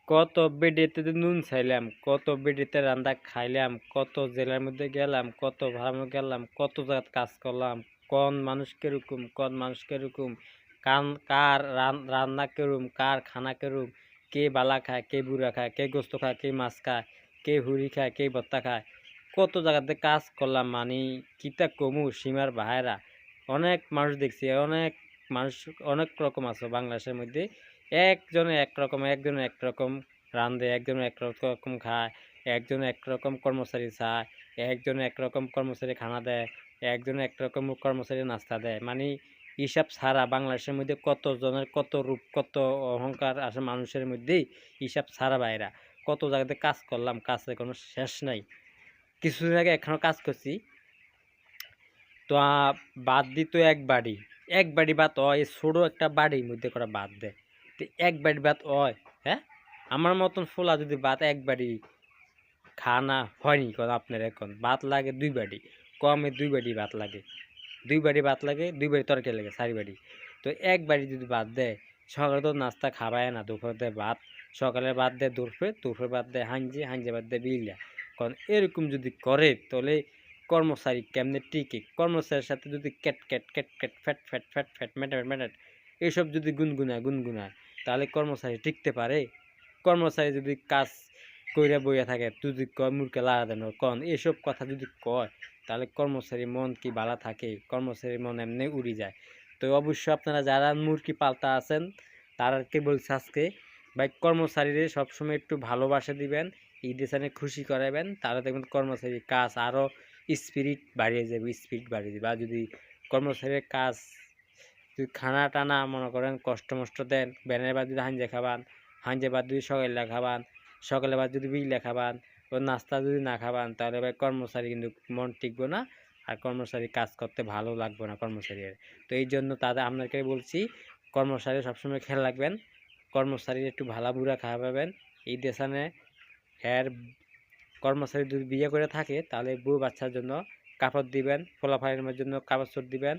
কত বেডেতে নুন চাইলাম, কত বেডেতে রান্না খাইলাম, কত জেলার মধ্যে গেলাম, কত ভাড়ানো গেলাম, কত জায়গায় কাজ করলাম, কোন মানুষ কিরকম, কোন মানুষ কিরকম, কার রান্না কেরম, কার খানা কেরম, কে বালা খায়, কে বুড়া খায়, কে গোস্ত খায়, কে মাছ খায়, কে হুড়ি খায়, কে ভর্তা খায়, কত জায়গাতে কাজ করলাম। মানে কিতা কমু সীমার বাহেরা অনেক মানুষ দেখছি, অনেক মানুষ অনেক রকম আছে বাংলাদেশের মধ্যে। একজনে একরকম রান্ধে, একজনে একরকম খায়, একজনে একরকম কর্মচারী চায়, একজনে একরকম কর্মচারী খানা দেয়, একজনে একরকম কর্মচারী নাস্তা দেয়। মানে হিসাব ছাড়া বাংলাদেশের মধ্যে কত জনের কত রূপ, কত অহংকার আছে মানুষের মধ্যেই, হিসাব ছাড়া বাইরা কত জায়গাতে কাজ করলাম, কাজের কোনো শেষ নাই। কিছুদিন আগে এখনো কাজ করছি, তো বাদ দিত এক বাড়ি ভাত হয়, ছোট একটা বাড়ির মধ্যে করা ভাত দেয়। তো এক বাড়ি ভাত হয়, হ্যাঁ, আমার মতন ফোলা যদি ভাত এক বাড়ি খানা হয়নি, কারণ আপনার এখন ভাত লাগে 2 বাড়ি, কমে 2 বাড়ি ভাত লাগে, 2 বাড়ি ভাত লাগে, 2 বাড়ি তরকারি লাগে, 4 বাড়ি। তো এক বাড়ি যদি ভাত দেয়, সকালে তো নাস্তা খাবায় না, দুপুরে দেয় ভাত, সকালে ভাত দেয় দুপুরে ভাত দেয় হাঞ্জে ভাত দেয় বিলিয়া। কারণ এরকম যদি করে তাহলে কর্মচারী কেমনে টিকে? কর্মচারীর সাথে যদি cat cat cat cat fat fat fat fat matter matter এইসব যদি গুনগুনায় তাহলে কর্মচারী টিকতে পারে? কর্মচারী যদি কাজ কইরা বইয়া থাকে, যদি কয় মুরকে লাড়া দেন, কন এসব কথা যদি কয়, তাহলে কর্মচারীর মন কি ভালো থাকে? কর্মচারীর মন এমনি উড়ি যায়। তো অবশ্যই আপনারা যারা মুরগি পালতা আছেন তাদেরকে বলছি আজকে, ভাই কর্মচারীদের সবসময় একটু ভালোবাসা দিবেন, ঈদের সামনে খুশি করাবেন, তাহলে দেখবেন কর্মচারীর কাজ আরও স্পিরিট বাড়িয়ে যাবে, আর যদি কর্মচারীর কাজ যদি খানা টানা মনে করেন কষ্ট মষ্ট দেন, ব্যানের বাদ যদি হাঞ্জে বাদ যদি সকালে খাবান, সকালে বাদ যদি বিলে খাবান, ও নাস্তা যদি না খাবান, তাহলে ভাই কর্মচারী কিন্তু মন টিকবো না, আর কর্মচারী কাজ করতে ভালো লাগবে না কর্মচারীর। তো এই জন্য তাদের আপনাকে বলছি, কর্মচারী সবসময় খেয়াল রাখবেন, কর্মচারীর একটু ভালা বুড়া খাওয়াবেন। এই দেশানে এর কর্মচারী যদি বিয়ে করে থাকে তাহলে বউ বাচ্চার জন্য কাপড় দিবেন, ফলাফলের জন্য কাপড় চোর দিবেন,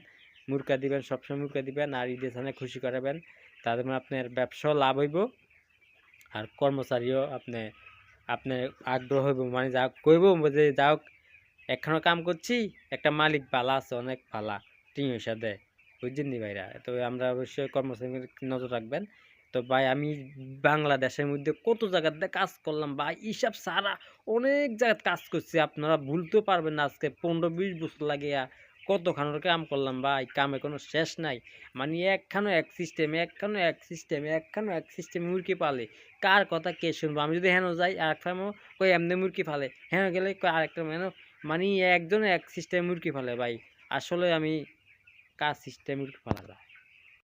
মুরকা দিবেন, সবসময় মুরকা দিবেন, আর ঈদের সামনে খুশি করাবেন। তাদের মানে আপনার ব্যবসাও লাভ হইব, আর কর্মচারীও আপনার আগ্রহ হইব, মানে যা কইব যে যাও এখনো কাম করছি, একটা মালিক পালা আছে, অনেক পালা টিম হিসা দেয়, বুঝছেন নি ভাইরা? তো আমরা অবশ্যই কর্মচারীর নজর রাখবেন। তো ভাই আমি বাংলাদেশের মধ্যে কত জায়গাতে কাজ করলাম ভাই, হিসাব সারা অনেক জায়গায় কাজ করছি, আপনারা ভুলতেও পারবেন না। আজকে 15-20 বছর লাগিয়া কতখানোর কাম করলাম ভাই, কামে কোনো শেষ নাই। মানে একখানো এক সিস্টেমে মুরগি পালে, কার কথা কে শুনবো? আমি যদি হেন যাই আর এক কই এমনি মুরগি ফালে, হেন গেলে কই আরেকটা মানে একজনে এক সিস্টেমে মুরগি ফালে ভাই। আসলে আমি কার সিস্টেমে মুরগি ফালা যায়।